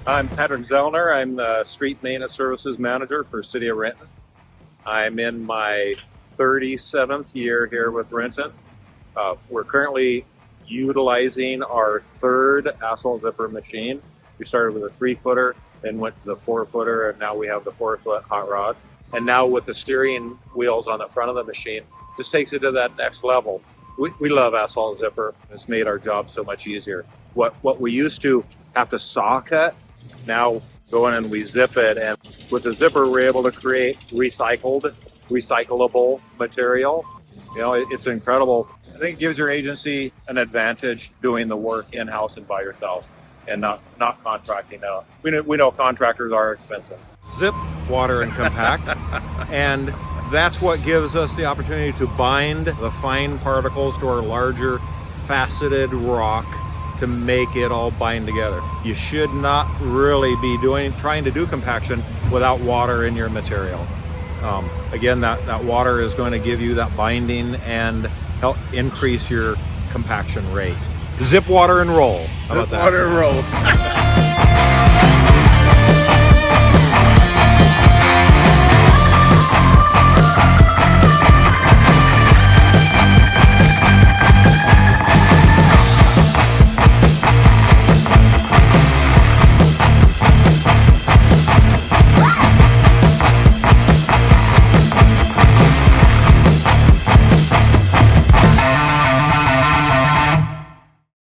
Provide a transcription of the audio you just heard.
I'm Patrick Zellner. I'm the Street Maintenance Services Manager for City of Renton. I'm in my 37th year here with Renton. We're currently utilizing our third asphalt zipper machine. We started with a 3-footer, then went to the 4-footer, and now we have the 4-foot hot rod. And now with the steering wheels on the front of the machine, just takes it to that next level. We love asphalt zipper. It's made our job so much easier. What we used to have to saw cut, now go in and we zip it. And with the zipper, we're able to create recyclable material. You know, it's incredible. I think it gives your agency an advantage doing the work in-house and by yourself and not contracting out. We know contractors are expensive. Zip, water, and compact. And that's what gives us the opportunity to bind the fine particles to our larger faceted rock to make it all bind together. You should not really be trying to do compaction without water in your material. Again, that water is going to give you that binding and help increase your compaction rate. Zip, water, and roll. How about that? Water and roll.